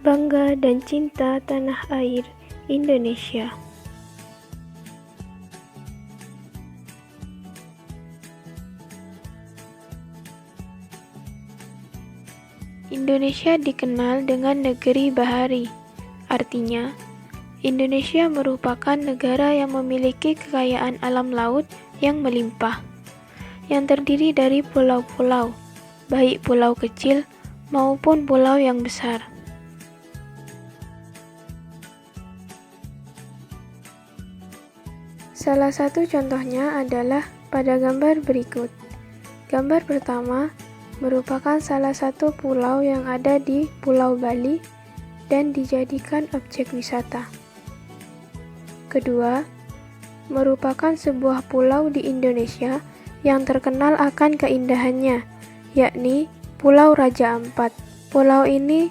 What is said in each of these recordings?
Bangga dan cinta tanah air Indonesia. Indonesia dikenal dengan negeri bahari. Artinya, Indonesia merupakan negara yang memiliki kekayaan alam laut yang melimpah, yang terdiri dari pulau-pulau, baik pulau kecil maupun pulau yang besar. Salah satu contohnya adalah pada gambar berikut. Gambar pertama merupakan salah satu pulau yang ada di Pulau Bali dan dijadikan objek wisata. Kedua, merupakan sebuah pulau di Indonesia yang terkenal akan keindahannya, yakni Pulau Raja Ampat. Pulau ini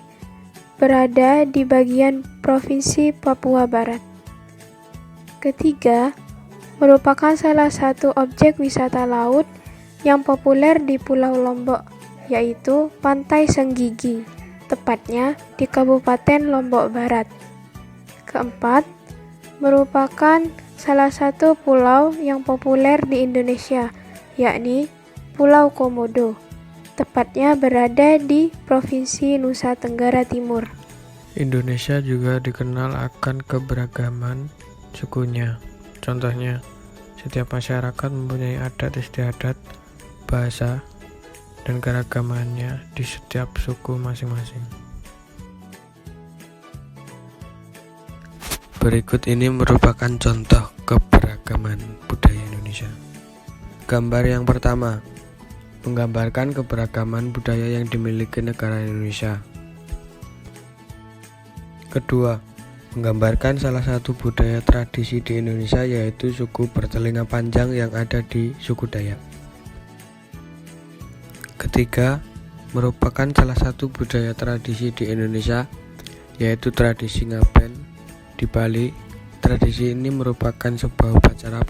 berada di bagian Provinsi Papua Barat. Ketiga, merupakan salah satu objek wisata laut yang populer di Pulau Lombok, yaitu Pantai Senggigi, tepatnya di Kabupaten Lombok Barat. Keempat, merupakan salah satu pulau yang populer di Indonesia, yakni Pulau Komodo, tepatnya berada di Provinsi Nusa Tenggara Timur. Indonesia juga dikenal akan keberagaman sukunya. Contohnya, setiap masyarakat mempunyai adat istiadat, bahasa, dan keragamannya di setiap suku masing-masing. Berikut ini merupakan contoh keberagaman budaya Indonesia. Gambar yang pertama menggambarkan keberagaman budaya yang dimiliki negara Indonesia. Kedua, menggambarkan salah satu budaya tradisi di Indonesia, yaitu suku bertelinga panjang yang ada di suku Dayak. Ketiga, merupakan salah satu budaya tradisi di Indonesia, yaitu tradisi ngaben di Bali. Tradisi ini merupakan sebuah upacara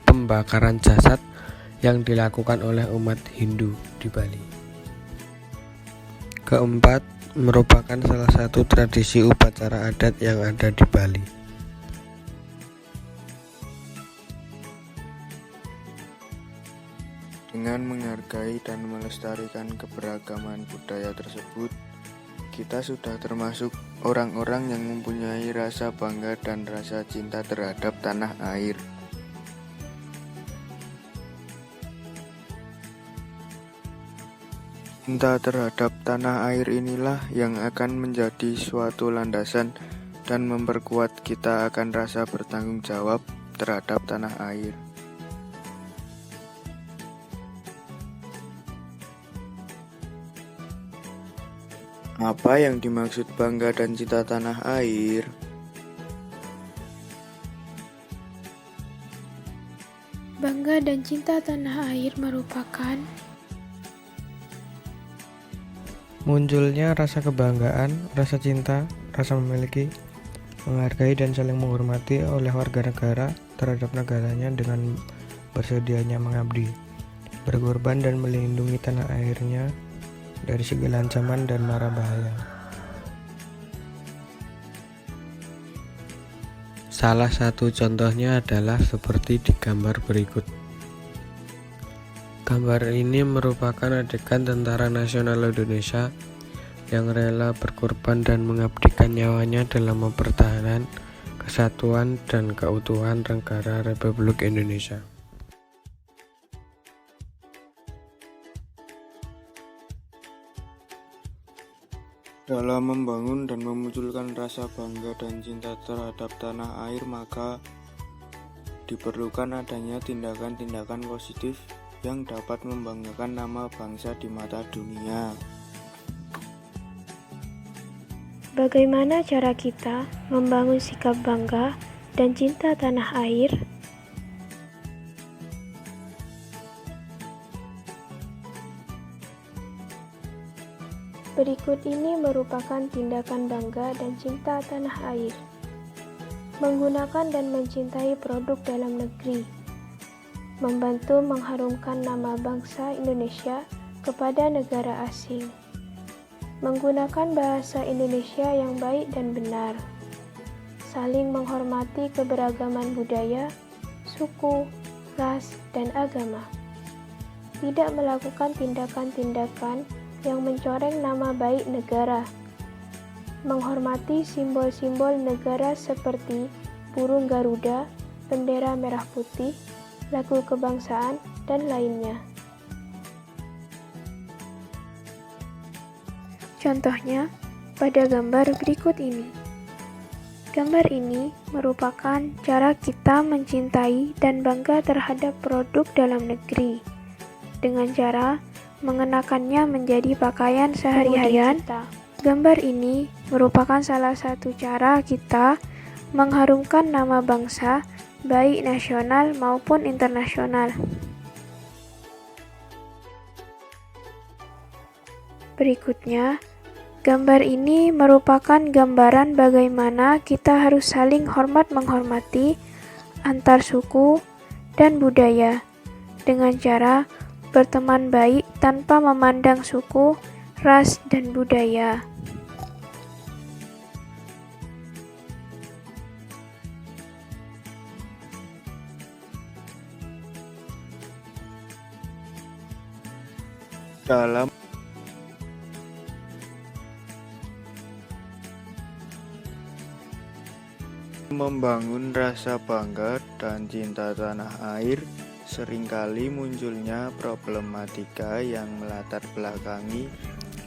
pembakaran jasad yang dilakukan oleh umat Hindu di Bali. Keempat, merupakan salah satu tradisi upacara adat yang ada di Bali. Dengan menghargai dan melestarikan keberagaman budaya tersebut, kita sudah termasuk orang-orang yang mempunyai rasa bangga dan rasa cinta terhadap tanah air. Cinta terhadap tanah air inilah yang akan menjadi suatu landasan dan memperkuat kita akan rasa bertanggung jawab terhadap tanah air. Apa yang dimaksud bangga dan cinta tanah air? Bangga dan cinta tanah air merupakan munculnya rasa kebanggaan, rasa cinta, rasa memiliki, menghargai dan saling menghormati oleh warga negara terhadap negaranya dengan bersedianya mengabdi, berkorban dan melindungi tanah airnya dari segala ancaman dan mara bahaya. Salah satu contohnya adalah seperti di gambar berikut. Gambar ini merupakan adegan Tentara Nasional Indonesia yang rela berkorban dan mengabdikan nyawanya dalam mempertahankan kesatuan dan keutuhan negara Republik Indonesia. Dalam membangun dan memunculkan rasa bangga dan cinta terhadap tanah air, maka diperlukan adanya tindakan-tindakan positif yang dapat membanggakan nama bangsa di mata dunia. bagaimana cara kita membangun sikap bangga dan cinta tanah air. Berikut ini merupakan tindakan bangga dan cinta tanah air. Menggunakan dan mencintai produk dalam negeri. Membantu mengharumkan nama bangsa Indonesia kepada negara asing. menggunakan bahasa Indonesia yang baik dan benar, saling menghormati keberagaman budaya, suku, ras, dan agama, tidak melakukan tindakan-tindakan yang mencoreng nama baik negara, menghormati simbol-simbol negara seperti burung Garuda, bendera merah putih, lagu kebangsaan, dan lainnya. Contohnya, pada gambar berikut ini. Gambar ini merupakan cara kita mencintai dan bangga terhadap produk dalam negeri, dengan cara mengenakannya menjadi pakaian sehari-hari kita. Gambar ini merupakan salah satu cara kita mengharumkan nama bangsa, baik nasional maupun internasional. Berikutnya, gambar ini merupakan gambaran bagaimana kita harus saling hormat-menghormati antar suku dan budaya dengan cara berteman baik tanpa memandang suku, ras, dan budaya. Dalam membangun rasa bangga dan cinta tanah air, seringkali munculnya problematika yang melatar belakangi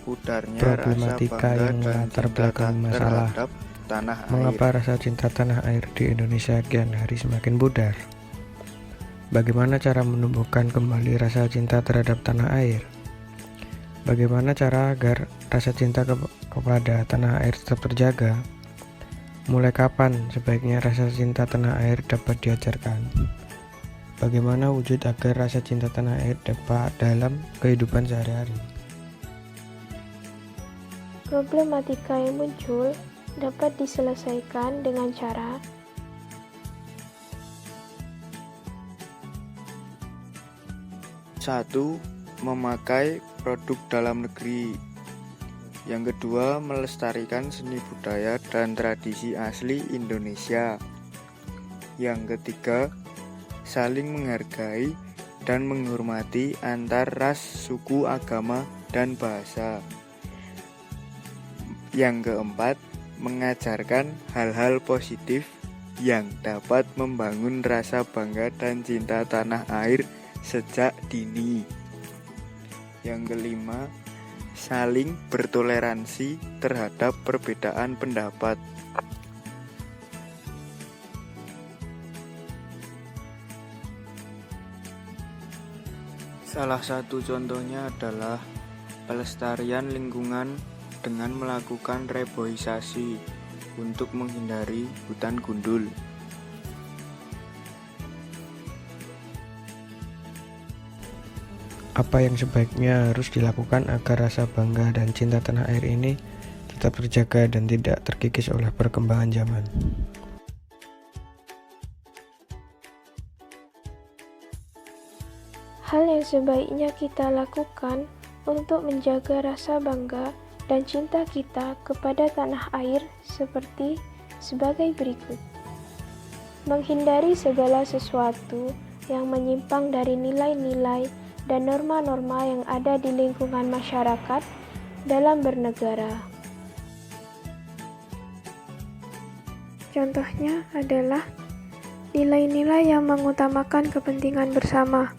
pudarnya rasa bangga dan cinta terhadap tanah air. Mengapa rasa cinta tanah air di Indonesia kian hari semakin pudar? Bagaimana cara menumbuhkan kembali rasa cinta terhadap tanah air? Bagaimana cara agar rasa cinta kepada tanah air tetap terjaga? Mulai kapan sebaiknya rasa cinta tanah air dapat diajarkan? Bagaimana wujud agar rasa cinta tanah air dapat dalam kehidupan sehari-hari? Problematika yang muncul dapat diselesaikan dengan cara Satu, memakai produk dalam negeri. Yang kedua, melestarikan seni budaya dan tradisi asli Indonesia. Yang ketiga, saling menghargai dan menghormati antar ras, suku, agama, dan bahasa. Yang keempat, mengajarkan hal-hal positif yang dapat membangun rasa bangga dan cinta tanah air sejak dini. Yang kelima, saling bertoleransi terhadap perbedaan pendapat. Salah satu contohnya adalah pelestarian lingkungan dengan melakukan reboisasi untuk menghindari hutan gundul. Apa yang sebaiknya harus dilakukan agar rasa bangga dan cinta tanah air ini tetap terjaga dan tidak terkikis oleh perkembangan zaman? hal yang sebaiknya kita lakukan untuk menjaga rasa bangga dan cinta kita kepada tanah air sebagai berikut. Menghindari segala sesuatu yang menyimpang dari nilai-nilai dan norma-norma yang ada di lingkungan masyarakat dalam bernegara. Contohnya adalah nilai-nilai yang mengutamakan kepentingan bersama,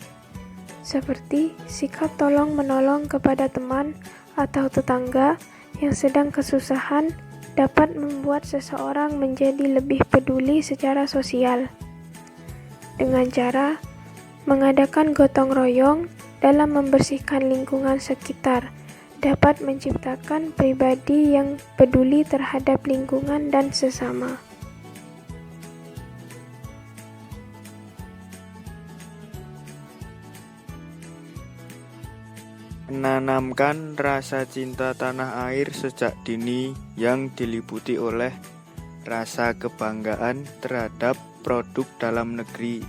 seperti sikap tolong-menolong kepada teman atau tetangga yang sedang kesusahan dapat membuat seseorang menjadi lebih peduli secara sosial. Dengan cara mengadakan gotong royong dalam membersihkan lingkungan sekitar dapat menciptakan pribadi yang peduli terhadap lingkungan dan sesama. Menanamkan rasa cinta tanah air sejak dini yang diliputi oleh rasa kebanggaan terhadap produk dalam negeri.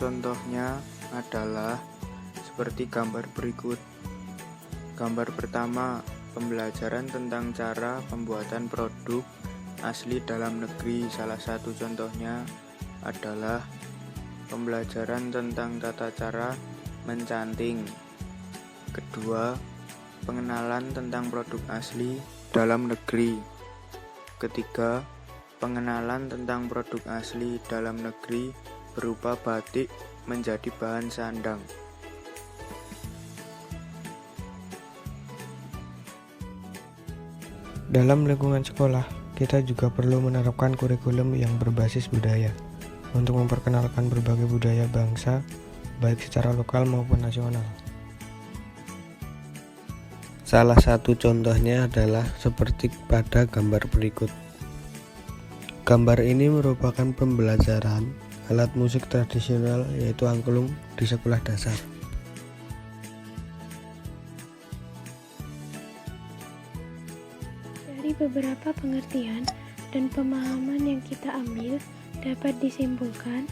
Contohnya adalah seperti gambar berikut. Gambar pertama, pembelajaran tentang cara pembuatan produk asli dalam negeri. Salah satu contohnya adalah pembelajaran tentang tata cara mencanting. Kedua, pengenalan tentang produk asli dalam negeri. Ketiga, pengenalan tentang produk asli dalam negeri berupa batik menjadi bahan sandang. Dalam lingkungan sekolah, kita juga perlu menerapkan kurikulum yang berbasis budaya untuk memperkenalkan berbagai budaya bangsa, baik secara lokal maupun nasional. Salah satu contohnya adalah seperti pada gambar berikut. Gambar ini merupakan pembelajaran alat musik tradisional yaitu angklung di sekolah dasar. Dari beberapa pengertian dan pemahaman yang kita ambil, dapat disimpulkan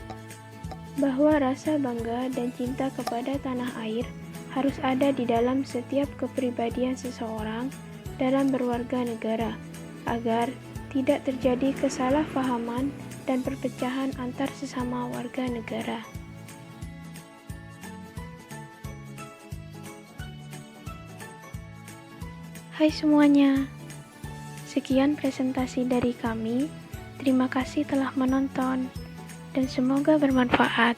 bahwa rasa bangga dan cinta kepada tanah air harus ada di dalam setiap kepribadian seseorang dalam berwarga negara, agar tidak terjadi kesalahpahaman dan perpecahan antar sesama warga negara. Hai semuanya, sekian presentasi dari kami. Terima kasih telah menonton dan semoga bermanfaat.